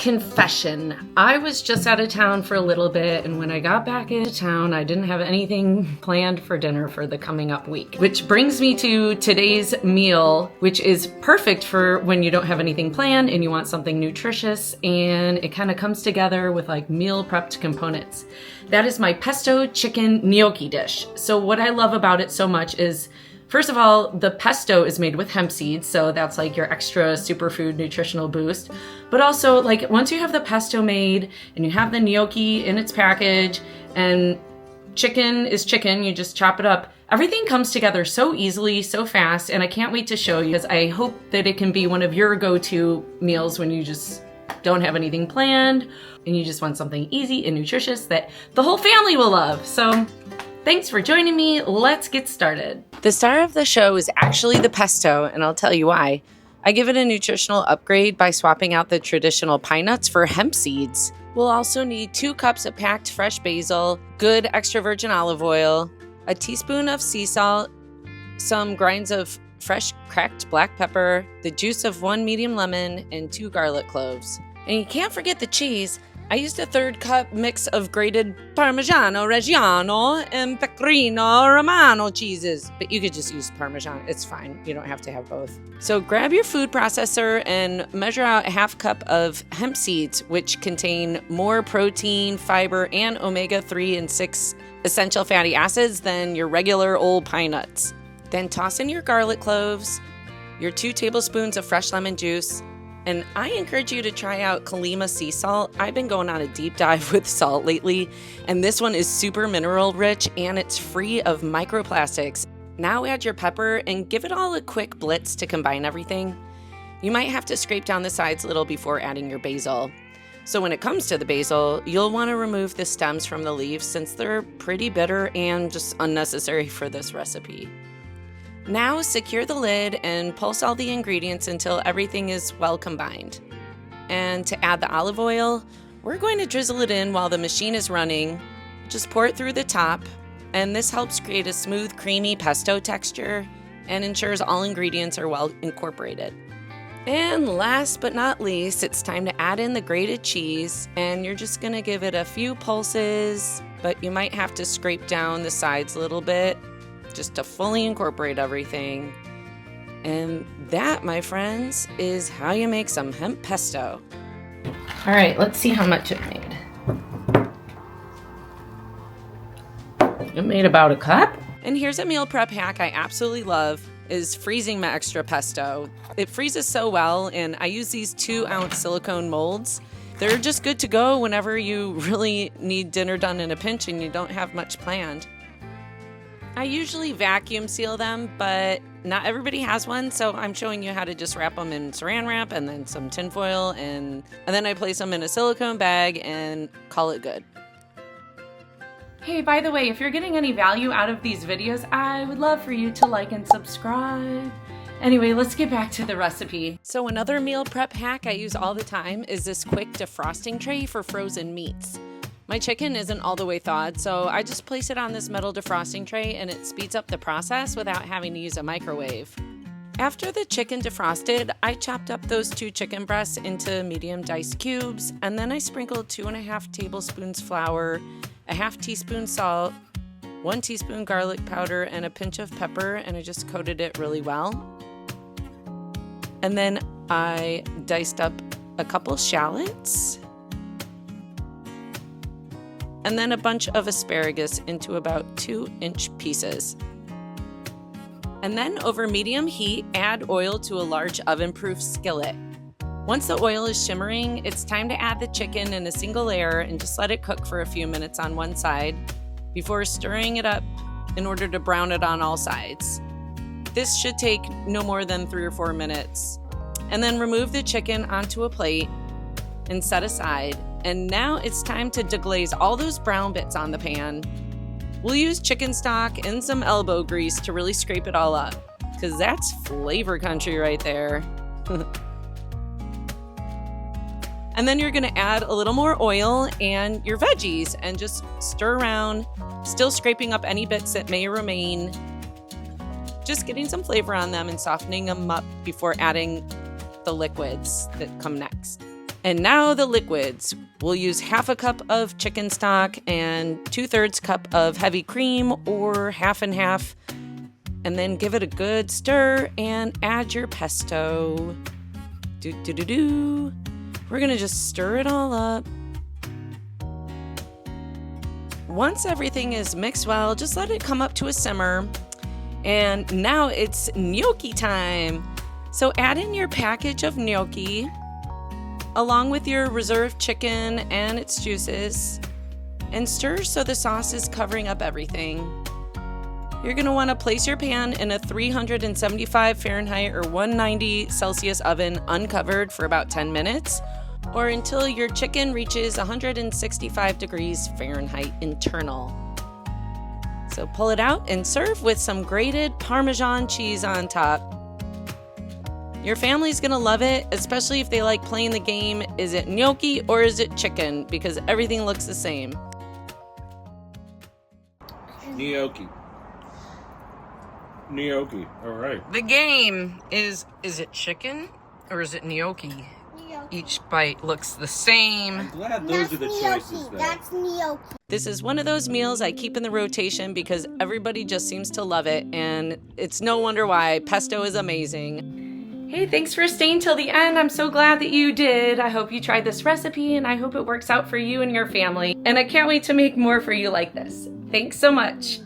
Confession. I was just out of town for a little bit, and when I got back into town, I didn't have anything planned for dinner for the coming up week. Which brings me to today's meal, which is perfect for when you don't have anything planned and you want something nutritious, and it kind of comes together with like meal prepped components. That is my pesto chicken gnocchi dish. So what I love about it so much is, first of all, the pesto is made with hemp seeds, so that's like your extra superfood nutritional boost. But also, like, once you have the pesto made and you have the gnocchi in its package, and chicken is chicken, you just chop it up, everything comes together so easily, so fast, and I can't wait to show you, because I hope that it can be one of your go-to meals when you just don't have anything planned and you just want something easy and nutritious that the whole family will love. So thanks for joining me. Let's get started. The star of the show is actually the pesto, and I'll tell you why. I give it a nutritional upgrade by swapping out the traditional pine nuts for hemp seeds. We'll also need 2 cups of packed fresh basil, good extra virgin olive oil, a teaspoon of sea salt, some grinds of fresh cracked black pepper, the juice of 1 medium lemon, and 2 garlic cloves. And you can't forget the cheese. I used a 1/3 cup mix of grated Parmesan, Reggiano, and Pecorino, Romano cheeses. But you could just use Parmesan. It's fine. You don't have to have both. So grab your food processor and measure out a 1/2 cup of hemp seeds, which contain more protein, fiber, and omega-3 and 6 essential fatty acids than your regular old pine nuts. Then toss in your garlic cloves, your 2 tablespoons of fresh lemon juice, and I encourage you to try out Kalima sea salt. I've been going on a deep dive with salt lately, and this one is super mineral rich and it's free of microplastics. Now add your pepper and give it all a quick blitz to combine everything. You might have to scrape down the sides a little before adding your basil. So when it comes to the basil, you'll want to remove the stems from the leaves since they're pretty bitter and just unnecessary for this recipe. Now secure the lid and pulse all the ingredients until everything is well combined. And to add the olive oil, we're going to drizzle it in while the machine is running. Just pour it through the top, and this helps create a smooth, creamy pesto texture and ensures all ingredients are well incorporated. And last but not least, it's time to add in the grated cheese, and you're just going to give it a few pulses, but you might have to scrape down the sides a little bit just to fully incorporate everything. And that, my friends, is how you make some hemp pesto. All right, let's see how much it made. It made about a cup. And here's a meal prep hack I absolutely love, is freezing my extra pesto. It freezes so well, and I use these 2-ounce silicone molds. They're just good to go whenever you really need dinner done in a pinch and you don't have much planned. I usually vacuum seal them, but not everybody has one, so I'm showing you how to just wrap them in saran wrap and then some tin foil, and then I place them in a silicone bag and call it good. Hey, by the way, if you're getting any value out of these videos, I would love for you to like and subscribe. Anyway, let's get back to the recipe. So another meal prep hack I use all the time is this quick defrosting tray for frozen meats. My chicken isn't all the way thawed, so I just place it on this metal defrosting tray and it speeds up the process without having to use a microwave. After the chicken defrosted, I chopped up those 2 chicken breasts into medium diced cubes, and then I sprinkled 2.5 tablespoons flour, a 1/2 teaspoon salt, 1 teaspoon garlic powder, and a pinch of pepper, and I just coated it really well. And then I diced up a couple shallots, and then a bunch of asparagus into about 2-inch pieces. And then over medium heat, add oil to a large oven-proof skillet. Once the oil is shimmering, it's time to add the chicken in a single layer and just let it cook for a few minutes on one side before stirring it up in order to brown it on all sides. This should take no more than 3 or 4 minutes. And then remove the chicken onto a plate and set aside. And now it's time to deglaze all those brown bits on the pan. We'll use chicken stock and some elbow grease to really scrape it all up, because that's flavor country right there. And then you're gonna add a little more oil and your veggies and just stir around, still scraping up any bits that may remain, just getting some flavor on them and softening them up before adding the liquids that come next. And now the liquids. We'll use half a cup of chicken stock and 2/3 cup of heavy cream, or half and half. And then give it a good stir and add your pesto. We're gonna just stir it all up. Once everything is mixed well, just let it come up to a simmer. And now it's gnocchi time. So add in your package of gnocchi, along with your reserved chicken and its juices, and stir so the sauce is covering up everything. You're going to want to place your pan in a 375 Fahrenheit or 190 Celsius oven uncovered for about 10 minutes, or until your chicken reaches 165 degrees Fahrenheit internal. So pull it out and serve with some grated Parmesan cheese on top. Your family's gonna love it, especially if they like playing the game, is it gnocchi or is it chicken? Because everything looks the same. Gnocchi. Gnocchi, all right. The game is it chicken or is it gnocchi? Each bite looks the same. I'm glad those are the choices there. That's gnocchi. This is one of those meals I keep in the rotation because everybody just seems to love it, and it's no wonder why. Pesto is amazing. Hey, thanks for staying till the end. I'm so glad that you did. I hope you tried this recipe, and I hope it works out for you and your family. And I can't wait to make more for you like this. Thanks so much.